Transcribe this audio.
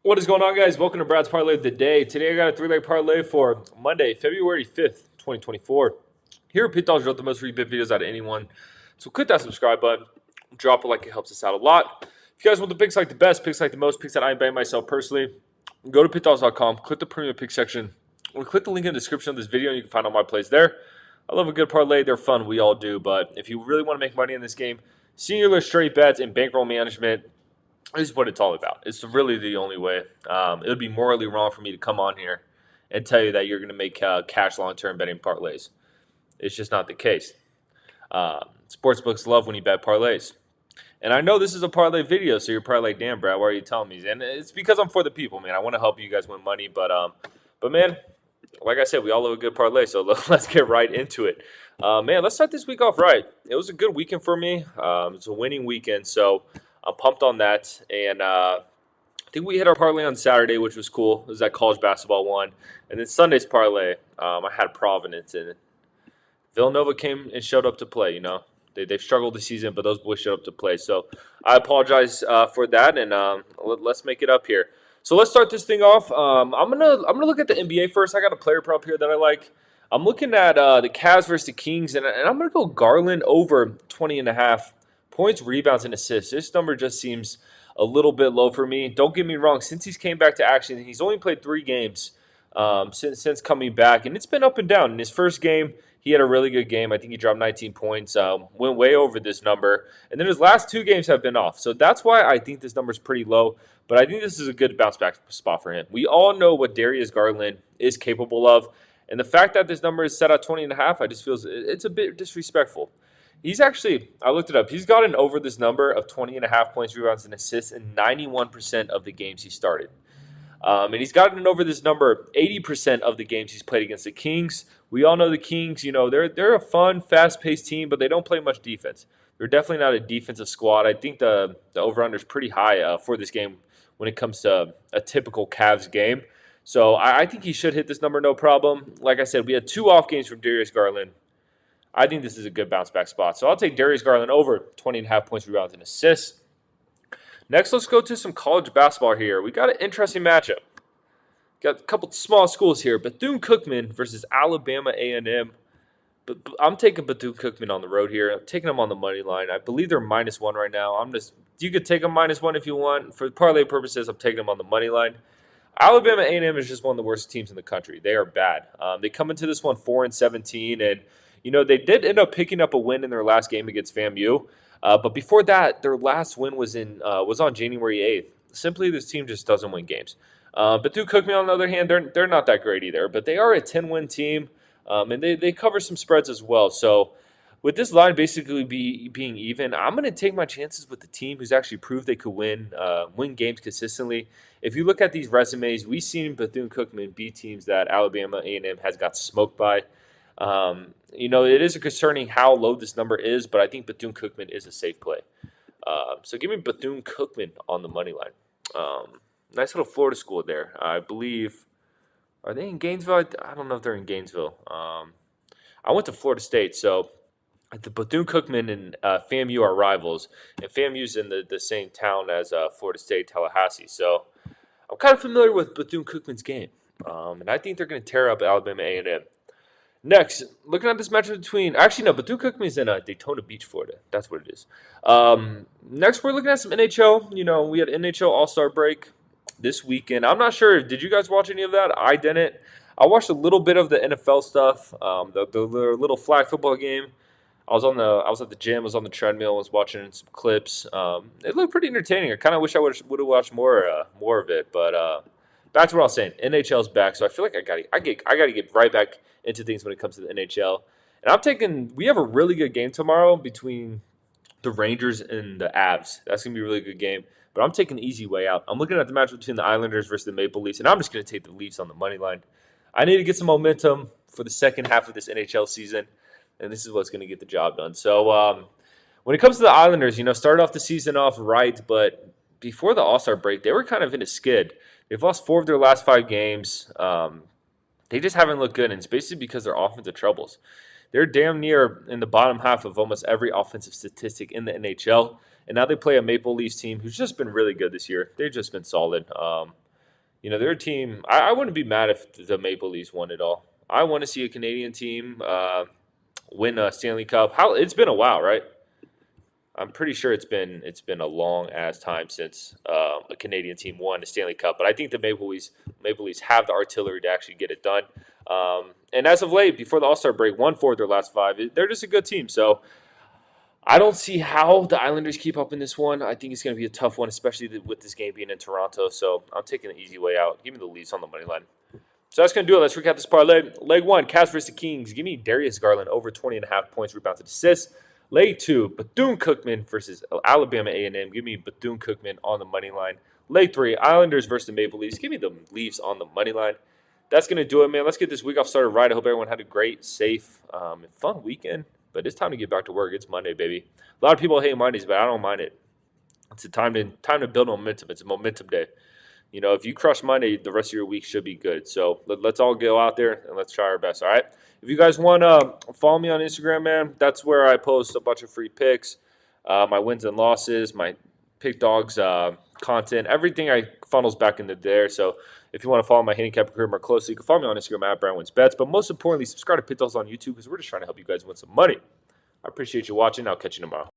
What is going on, guys? Welcome to Brad's Parlay of the Day. Today I got a three-leg parlay for Monday, February 5th, 2024. Here at Pick Dawgz, wrote the most rebid videos out of anyone. So click that subscribe button. Drop a like. It helps us out a lot. If you guys want the picks like the best, picks like the most, picks that I bet myself personally, go to pickdawgz.com, click the premium pick section, or click the link in the description of this video, and you can find all my plays there. I love a good parlay. They're fun. We all do. But if you really want to make money in this game, singular straight bets and bankroll management this is what it's all about. It's really the only way. It would be morally wrong for me to come on here and tell you that you're going to make cash long-term betting parlays. It's just not the case. Sportsbooks love when you bet parlays. And I know this is a parlay video, so you're probably like, damn, Brad, why are you telling me? And it's because I'm for the people, man. I want to help you guys win money. But man, like I said, we all love a good parlay, so let's get right into it. Man, let's start this week off right. It was a good weekend for me. It's a winning weekend, so I'm pumped on that, and I think we hit our parlay on Saturday, which was cool. It was that college basketball one. And then Sunday's parlay, I had Providence, and Villanova came and showed up to play, They've struggled this season, but those boys showed up to play. So I apologize for that, and let's make it up here. So let's start this thing off. I'm gonna look at the NBA first. I got a player prop here that I like. I'm looking at the Cavs versus the Kings, and I'm going to go Garland over 20.5 points, rebounds, and assists. This number just seems a little bit low for me. Don't get me wrong. Since he's came back to action, he's only played 3 games since coming back, and it's been up and down. In his first game, he had a really good game. I think he dropped 19 points, went way over this number. And then his last 2 games have been off. So that's why I think this number is pretty low. But I think this is a good bounce back spot for him. We all know what Darius Garland is capable of. And the fact that this number is set at 20.5, I just feel it's a bit disrespectful. He's actually, I looked it up, he's gotten over this number of 20.5 points, rebounds, and assists in 91% of the games he started. And he's gotten over this number 80% of the games he's played against the Kings. We all know the Kings, they're a fun, fast-paced team, but they don't play much defense. They're definitely not a defensive squad. I think the over-under is pretty high for this game when it comes to a typical Cavs game. So I think he should hit this number no problem. Like I said, we had 2 off games from Darius Garland. I think this is a good bounce back spot. So I'll take Darius Garland over 20.5 points, rebounds, and assists. Next, let's go to some college basketball here. We got an interesting matchup. Got a couple small schools here. Bethune-Cookman versus Alabama A&M. But I'm taking Bethune-Cookman on the road here. I'm taking them on the money line. I believe they're -1 right now. You could take them -1 if you want. For parlay purposes, I'm taking them on the money line. Alabama A&M is just one of the worst teams in the country. They are bad. They come into this one 4-17, and they did end up picking up a win in their last game against FAMU. But before that, their last win was on January 8th. Simply, this team just doesn't win games. Bethune-Cookman, on the other hand, they're not that great either. But they are a 10-win team, and they cover some spreads as well. So with this line basically being even, I'm going to take my chances with the team who's actually proved they could win games consistently. If you look at these resumes, we've seen Bethune-Cookman beat teams that Alabama A&M has got smoked by. It is concerning how low this number is, but I think Bethune-Cookman is a safe play. So give me Bethune-Cookman on the money line. Nice little Florida school there. I believe, are they in Gainesville? I don't know if they're in Gainesville. I went to Florida State, so the Bethune-Cookman and FAMU are rivals, and FAMU's in the same town as Florida State, Tallahassee. So I'm kind of familiar with Bethune-Cookman's game, and I think they're going to tear up Alabama A&M. Next, looking at this matchup Bethune-Cookman is in Daytona Beach, Florida. That's what it is. Next, we're looking at some NHL. We had NHL All-Star break this weekend. I'm not sure. Did you guys watch any of that? I didn't. I watched a little bit of the NFL stuff, the little flag football game. I was at the gym, I was on the treadmill, was watching some clips. It looked pretty entertaining. I kind of wish I would have watched more of it. But back to what I was saying, NHL's back, so I feel like I got to get right back into things when it comes to the NHL. And we have a really good game tomorrow between the Rangers and the Avs. That's gonna be a really good game. But I'm taking the easy way out. I'm looking at the match between the Islanders versus the Maple Leafs, and I'm just gonna take the Leafs on the money line. I need to get some momentum for the second half of this NHL season, and this is what's going to get the job done. So when it comes to the Islanders, started off the season off right, but before the All-Star break, they were kind of in a skid. They've lost 4 of their last 5 games. They just haven't looked good, and it's basically because of their offensive troubles. They're damn near in the bottom half of almost every offensive statistic in the NHL, and now they play a Maple Leafs team who's just been really good this year. They've just been solid. They're a team. I wouldn't be mad if the Maple Leafs won it all. I want to see a Canadian team win a Stanley Cup. It's been a while, right? I'm pretty sure it's been a long ass time since a Canadian team won a Stanley Cup. But I think the Maple Leafs have the artillery to actually get it done. And as of late, before the All-Star break, won 4 of their last 5. They're just a good team. So I don't see how the Islanders keep up in this one. I think it's going to be a tough one, especially with this game being in Toronto. So I'm taking the easy way out. Give me the Leafs on the money line. So that's going to do it. Let's recap this parlay. Leg 1, Cavs versus the Kings. Give me Darius Garland over 20.5 points, rebounds, and assists. Leg 2, Bethune-Cookman versus Alabama A&M. Give me Bethune-Cookman on the money line. Leg 3, Islanders versus the Maple Leafs. Give me the Leafs on the money line. That's going to do it, man. Let's get this week off started right. I hope everyone had a great, safe, and fun weekend. But it's time to get back to work. It's Monday, baby. A lot of people hate Mondays, but I don't mind it. It's a time to build momentum. It's a momentum day. If you crush Monday, the rest of your week should be good. So let's all go out there and let's try our best, all right? If you guys want to follow me on Instagram, man, that's where I post a bunch of free picks, my wins and losses, my Pick Dawgz content. Everything I funnels back into there. So if you want to follow my handicapper career more closely, you can follow me on Instagram at BrianWinsBets. But most importantly, subscribe to Pick Dawgz on YouTube because we're just trying to help you guys win some money. I appreciate you watching. I'll catch you tomorrow.